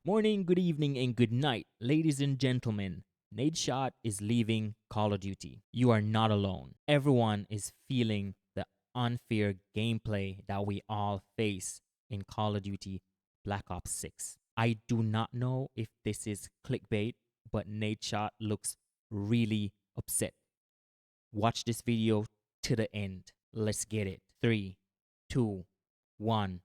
Morning, good evening, and good night, ladies and gentlemen. Nadeshot is leaving Call of Duty. You are not alone. Everyone is feeling the unfair gameplay that we all face in Call of Duty Black Ops 6. I do not know if this is clickbait, but Nadeshot looks really upset. Watch this video to the end. Let's get it. 3, 2, 1,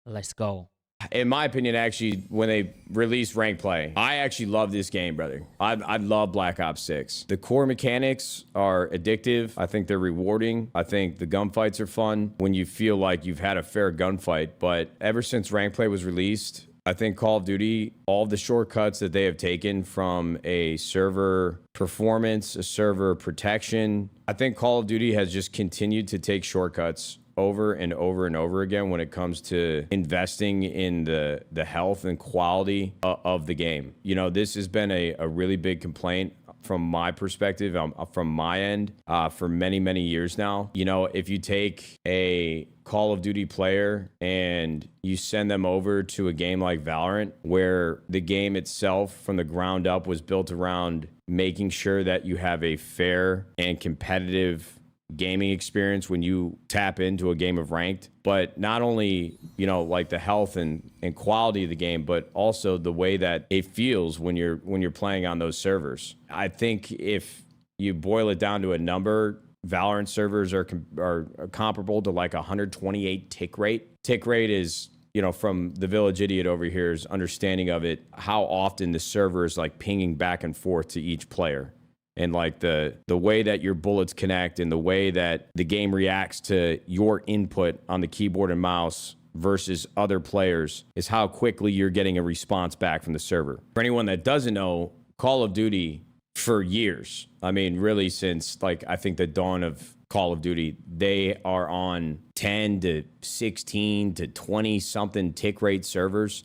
let's go. In my opinion, actually, when they released rank play, I actually love this game, brother. I love Black Ops 6. The core mechanics are addictive. I think they're rewarding. I think the gunfights are fun when you feel like you've had a fair gunfight. But ever since rank play was released, I think Call of Duty, all the shortcuts that they have taken from a server performance, a server protection, I think Call of Duty has just continued to take shortcuts over and over and over again when it comes to investing in the health and quality of the game. You know, this has been a really big complaint from my perspective, from my end, for many, many years now. You know, if you take a Call of Duty player and you send them over to a game like Valorant, where the game itself from the ground up was built around making sure that you have a fair and competitive gaming experience when you tap into a game of ranked, but not only, you know, like the health and quality of the game, but also the way that it feels when you're playing on those servers. I think if you boil it down to a number, Valorant servers are comparable to like 128 tick rate. Tick rate is, you know, from the Village Idiot over here's understanding of it, how often the server is like pinging back and forth to each player. And like the way that your bullets connect and the way that the game reacts to your input on the keyboard and mouse versus other players is how quickly you're getting a response back from the server. For anyone that doesn't know, Call of Duty for years, I mean, really since like I think the dawn of Call of Duty, they are on 10 to 16 to 20 something tick rate servers.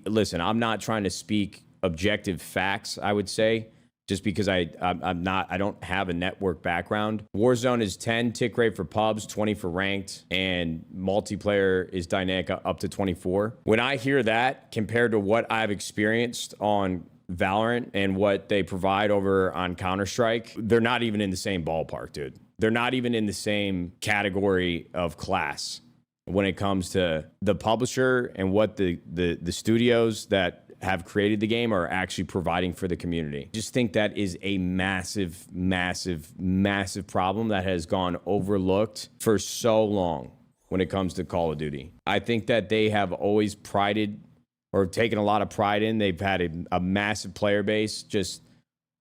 Listen, I'm not trying to speak objective facts, I would say, just because I don't have a network background. Warzone is 10 tick rate for pubs, 20 for ranked, and multiplayer is dynamic up to 24. When I hear that compared to what I've experienced on Valorant and what they provide over on Counter-Strike, they're not even in the same ballpark, dude. They're not even in the same category of class when it comes to the publisher and what the studios that have created the game are actually providing for the community. Just think that is a massive, massive, massive problem that has gone overlooked for so long when it comes to Call of Duty. I think that they have always prided or taken a lot of pride in. They've had a massive player base, just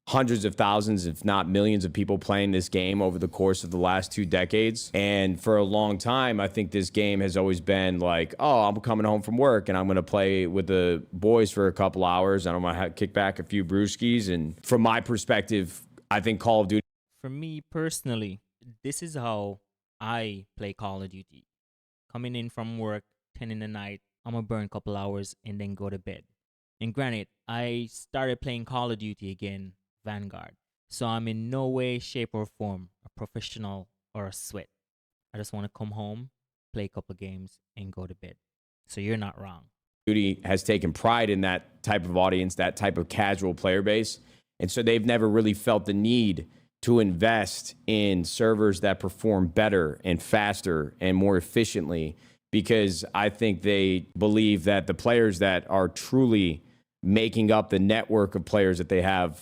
hundreds of thousands, if not millions of people playing this game over the course of the last 2 decades. And for a long time, I think this game has always been like, oh, I'm coming home from work and I'm going to play with the boys for a couple hours and I'm going to kick back a few brewskis. And from my perspective, I think Call of Duty. For me personally, this is how I play Call of Duty. Coming in from work, 10 in the night, I'm going to burn a couple hours and then go to bed. And granted, I started playing Call of Duty again, Vanguard. So I'm in no way, shape, or form a professional or a sweat. I just want to come home, play a couple games, and go to bed. So you're not wrong. Duty has taken pride in that type of audience, that type of casual player base. And so they've never really felt the need to invest in servers that perform better and faster and more efficiently, because I think they believe that the players that are truly making up the network of players that they have,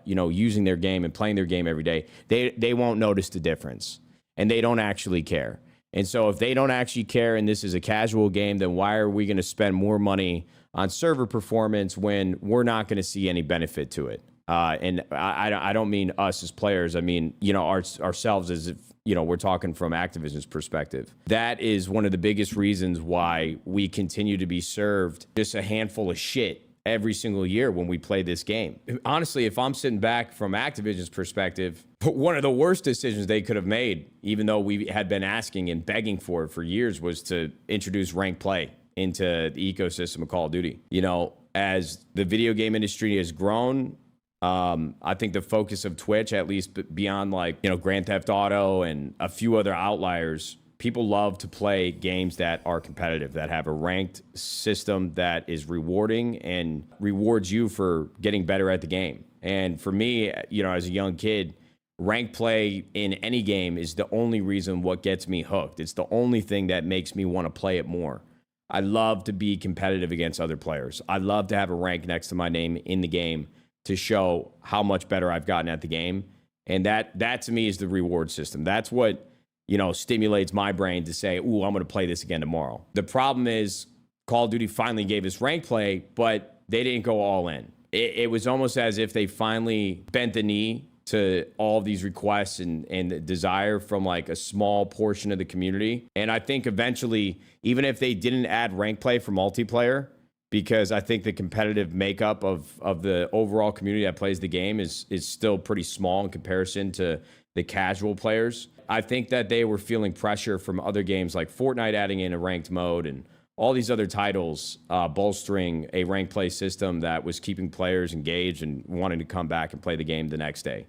you know, using their game and playing their game every day, they won't notice the difference, and they don't actually care. And so if they don't actually care and this is a casual game, then why are we going to spend more money on server performance when we're not going to see any benefit to it? And I don't mean us as players. I mean, you know, ourselves as if, you know, we're talking from Activision's perspective. That is one of the biggest reasons why we continue to be served just a handful of shit every single year when we play this game. Honestly, if I'm sitting back from Activision's perspective, one of the worst decisions they could have made, even though we had been asking and begging for it for years, was to introduce ranked play into the ecosystem of Call of Duty. You know, as the video game industry has grown, I think the focus of Twitch, at least beyond like, you know, Grand Theft Auto and a few other outliers, people love to play games that are competitive, that have a ranked system that is rewarding and rewards you for getting better at the game. And for me, you know, as a young kid, rank play in any game is the only reason what gets me hooked. It's the only thing that makes me want to play it more. I love to be competitive against other players. I love to have a rank next to my name in the game to show how much better I've gotten at the game. And that to me is the reward system. That's what, you know, stimulates my brain to say, ooh, I'm going to play this again tomorrow. The problem is Call of Duty finally gave us rank play, but they didn't go all in. It was almost as if they finally bent the knee to all of these requests and the desire from like a small portion of the community. And I think eventually, even if they didn't add rank play for multiplayer, because I think the competitive makeup of the overall community that plays the game is still pretty small in comparison to the casual players. I think that they were feeling pressure from other games like Fortnite adding in a ranked mode and all these other titles bolstering a rank play system that was keeping players engaged and wanting to come back and play the game the next day.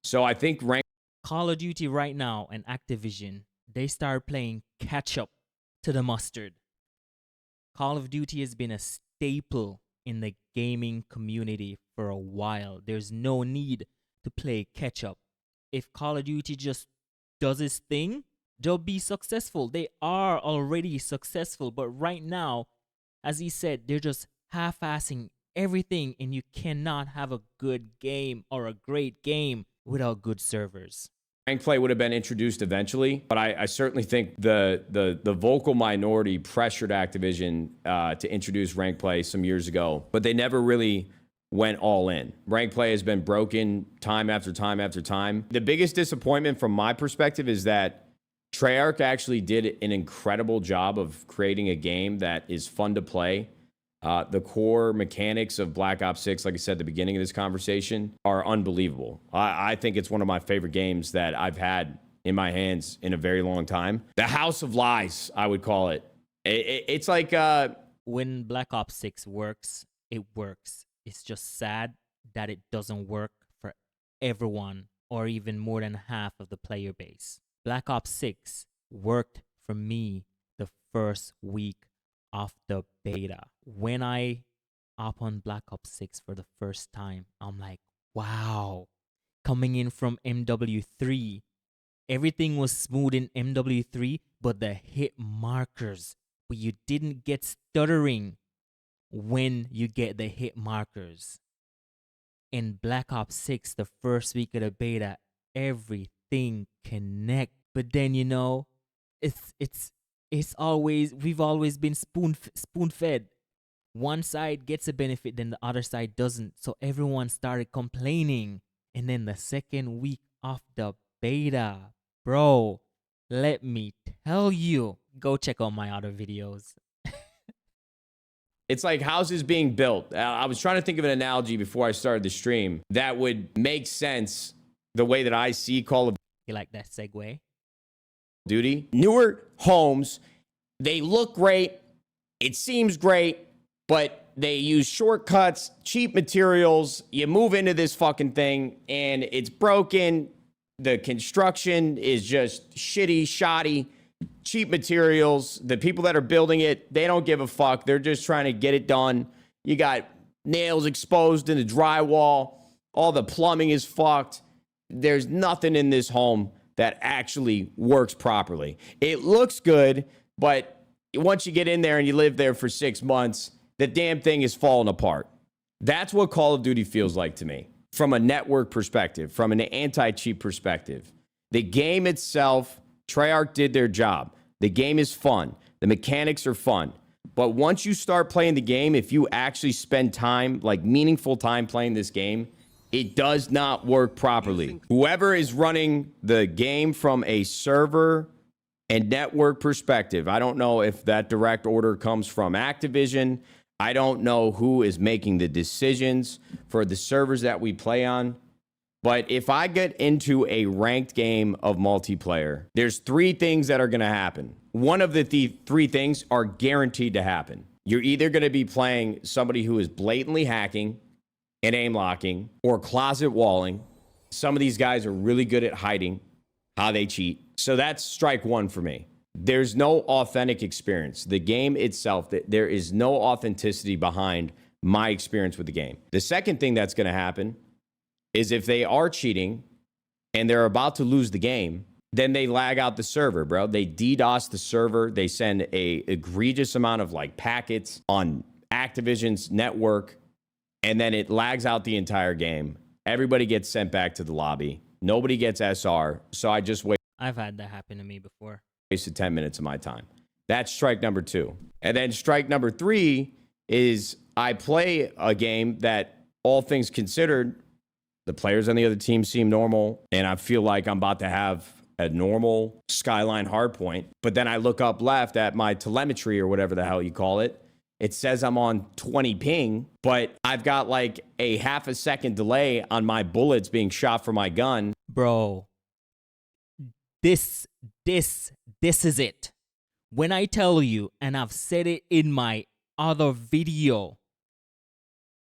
So I think Call of Duty right now and Activision, they start playing catch up to the mustard. Call of Duty has been a staple in the gaming community for a while. There's no need to play catch up. If Call of Duty just does its thing, they'll be successful. They are already successful, but right now, as he said, they're just half-assing everything, and you cannot have a good game or a great game without good servers. rank play would have been introduced eventually, but I certainly think the vocal minority pressured Activision to introduce rank play some years ago, but they never really went all in. Rank play has been broken time after time after time. The biggest disappointment from my perspective is that Treyarch actually did an incredible job of creating a game that is fun to play. The core mechanics of Black Ops 6, like I said at the beginning of this conversation, are unbelievable. I think it's one of my favorite games that I've had in my hands in a very long time. The House of Lies, I would call it. It's like... when Black Ops 6 works, it works. It's just sad that it doesn't work for everyone or even more than half of the player base. Black Ops 6 worked for me the first week of the beta. When I hop on Black Ops 6 for the first time, I'm like, wow. Coming in from MW3, everything was smooth in MW3, but the hit markers, but you didn't get stuttering when you get the hit markers. In Black Ops 6, the first week of the beta, everything connect. But then, you know, it's always, we've always been spoon fed. One side gets a benefit, then the other side doesn't. So everyone started complaining. And then the second week of the beta, bro, let me tell you, go check out my other videos. It's like houses being built. I was trying to think of an analogy before I started the stream that would make sense the way that I see Call of You like that segue? Duty. Newer homes, they look great, it seems great, but they use shortcuts, cheap materials. You move into this fucking thing and it's broken. The construction is just shitty, shoddy, cheap materials. The people that are building it, they don't give a fuck. They're just trying to get it done. You got nails exposed in the drywall. All the plumbing is fucked. There's nothing in this home that actually works properly. It looks good, but once you get in there and you live there for 6 months, the damn thing is falling apart. That's what Call of Duty feels like to me. From a network perspective, from an anti-cheat perspective. The game itself, Treyarch did their job. The game is fun. The mechanics are fun. But once you start playing the game, if you actually spend time, like meaningful time playing this game, it does not work properly. Whoever is running the game from a server and network perspective, I don't know if that direct order comes from Activision. I don't know who is making the decisions for the servers that we play on. But if I get into a ranked game of multiplayer, there's 3 things that are going to happen. One of the 3 things are guaranteed to happen. You're either going to be playing somebody who is blatantly hacking and aim locking or closet walling. Some of these guys are really good at hiding how they cheat. So that's strike 1 for me. There's no authentic experience. The game itself, there is no authenticity behind my experience with the game. The second thing that's going to happen is if they are cheating and they're about to lose the game, then they lag out the server, bro. They DDoS the server. They send a egregious amount of like packets on Activision's network, and then it lags out the entire game. Everybody gets sent back to the lobby. Nobody gets SR. So I just I've had that happen to me before. Wasted 10 minutes of my time. That's strike number 2. And then strike number 3 is I play a game that, all things considered, the players on the other team seem normal, and I feel like I'm about to have a normal Skyline hardpoint. But then I look up left at my telemetry or whatever the hell you call it. It says I'm on 20 ping, but I've got like a half a second delay on my bullets being shot from my gun. Bro, this is it. When I tell you, and I've said it in my other video,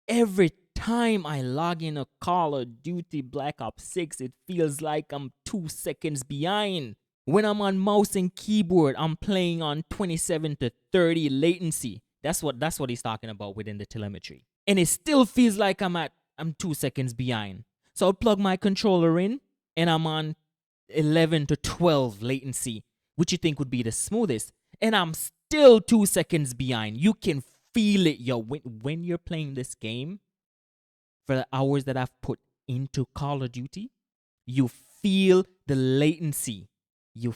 every time I log in a Call of Duty Black Ops 6, it feels like I'm 2 seconds behind. When I'm on mouse and keyboard, I'm playing on 27 to 30 latency. That's what he's talking about within the telemetry. And it still feels like I'm 2 seconds behind. So I'll plug my controller in and I'm on 11 to 12 latency, which you think would be the smoothest. And I'm still 2 seconds behind. You can feel it, yo. When you're playing this game, for the hours that I've put into Call of Duty, you feel the latency. You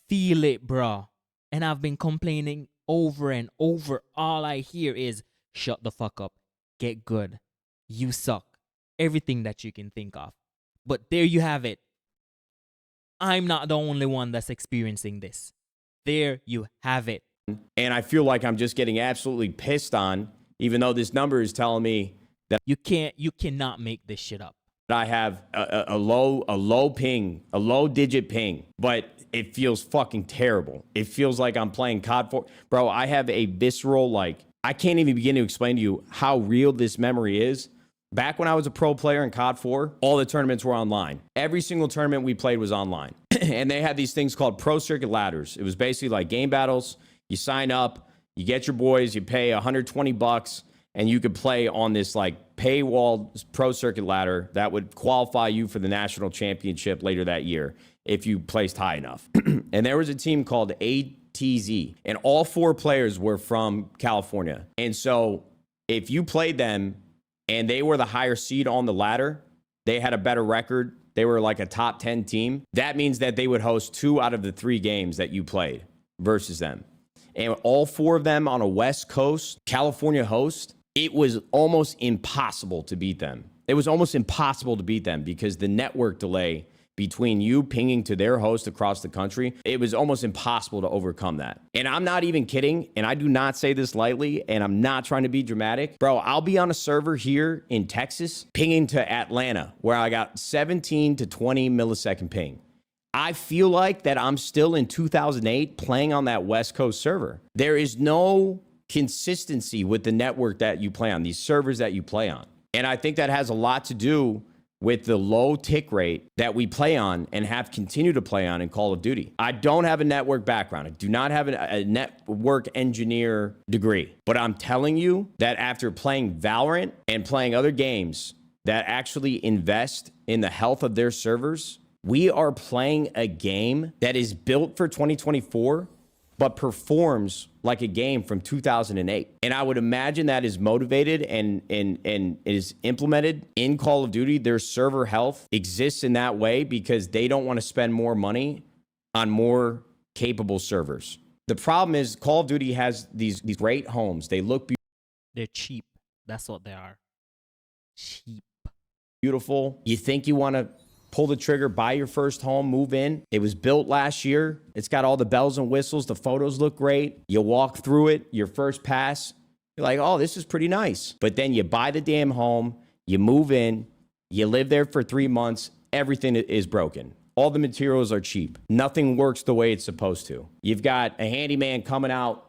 feel it, bro. And I've been complaining over and over. All I hear is, shut the fuck up. Get good. You suck. Everything that you can think of. But there you have it. I'm not the only one that's experiencing this. There you have it. And I feel like I'm just getting absolutely pissed on, even though this number is telling me that you cannot make this shit up. I have a low ping, a low digit ping, but it feels fucking terrible. It feels like I'm playing COD 4. Bro, I have a visceral, like, I can't even begin to explain to you how real this memory is. Back when I was a pro player in COD 4, all the tournaments were online. Every single tournament we played was online. And they had these things called pro circuit ladders. It was basically like game battles. You sign up, you get your boys, you pay $120, and you could play on this like paywall pro circuit ladder that would qualify you for the national championship later that year if you placed high enough. And there was a team called ATZ, and all 4 players were from California. And so if you played them and they were the higher seed on the ladder, they had a better record, they were like a top 10 team, that means that they would host 2 out of the 3 games that you played versus them. And all 4 of them on a West Coast California host, it was almost impossible to beat them. It was almost impossible to beat them because the network delay between you pinging to their host across the country, it was almost impossible to overcome that. And I'm not even kidding, and I do not say this lightly, and I'm not trying to be dramatic. Bro, I'll be on a server here in Texas pinging to Atlanta where I got 17 to 20 millisecond ping. I feel like that I'm still in 2008 playing on that West Coast server. There is no consistency with the network that you play on, these servers that you play on. And I think that has a lot to do with the low tick rate that we play on and have continued to play on in Call of Duty. I don't have a network background. I do not have a network engineer degree. But I'm telling you that after playing Valorant and playing other games that actually invest in the health of their servers, we are playing a game that is built for 2024, but performs like a game from 2008. And I would imagine that is motivated and is implemented in Call of Duty. Their server health exists in that way because they don't want to spend more money on more capable servers. The problem is Call of Duty has these great homes. They look They're cheap. That's what they are. Cheap. Beautiful. You think you want to pull the trigger, buy your first home, move in. It was built last year. It's got all the bells and whistles. The photos look great. You walk through it, your first pass, you're like, oh, this is pretty nice. But then you buy the damn home, you move in, you live there for 3 months, everything is broken. All the materials are cheap. Nothing works the way it's supposed to. You've got a handyman coming out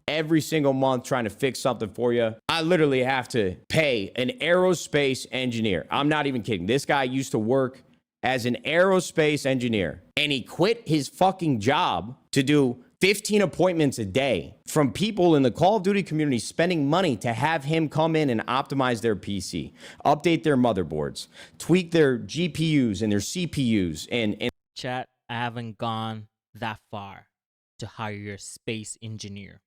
every single month trying to fix something for you. I literally have to pay an aerospace engineer. I'm not even kidding. This guy used to work as an aerospace engineer, and he quit his fucking job to do 15 appointments a day from people in the Call of Duty community spending money to have him come in and optimize their PC, update their motherboards, tweak their GPUs and their CPUs. And Chat, I haven't gone that far to hire a space engineer.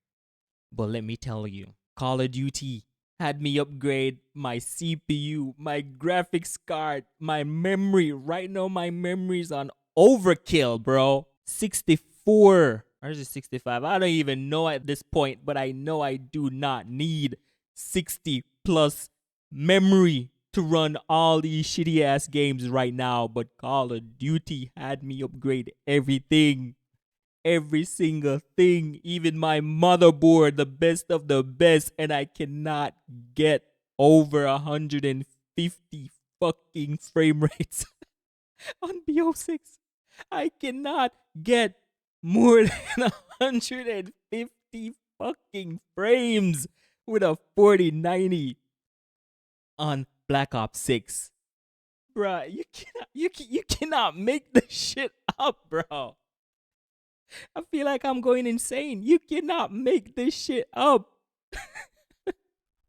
But let me tell you, Call of Duty had me upgrade my CPU, my graphics card, my memory. Right now, my memory's on overkill, bro. 64. Or is it 65? I don't even know at this point, but I know I do not need 60 plus memory to run all these shitty ass games right now. But Call of Duty had me upgrade everything. Every single thing, even my motherboard, the best of the best, and I cannot get over 150 fucking frame rates on BO6. I cannot get more than 150 fucking frames with a 4090 on Black Ops 6. Bruh, you cannot make this shit up, bro. I feel like I'm going insane. You cannot make this shit up.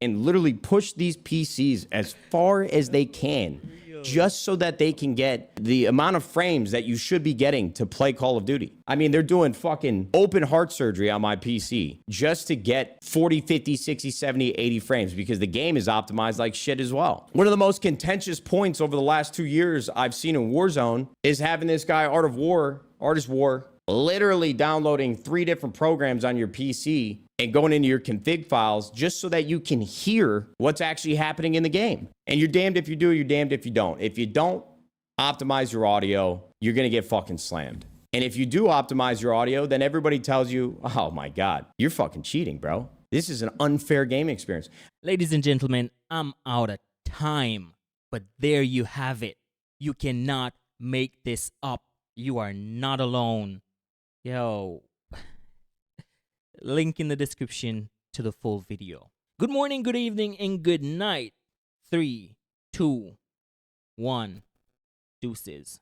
and literally push these PCs as far as they can just so that they can get the amount of frames that you should be getting to play Call of Duty. I mean, they're doing fucking open heart surgery on my PC just to get 40, 50, 60, 70, 80 frames because the game is optimized like shit as well. One of the most contentious points over the last 2 years I've seen in Warzone is having this guy, Artist War, literally downloading 3 different programs on your PC and going into your config files just so that you can hear what's actually happening in the game. And you're damned if you do, you're damned if you don't. If you don't optimize your audio, you're gonna get fucking slammed. And if you do optimize your audio, then everybody tells you, oh my God, you're fucking cheating, bro. This is an unfair game experience. Ladies and gentlemen, I'm out of time. But there you have it. You cannot make this up. You are not alone. Yo. Link in the description to the full video. Good morning, good evening, and good night. 3, 2, 1. Deuces.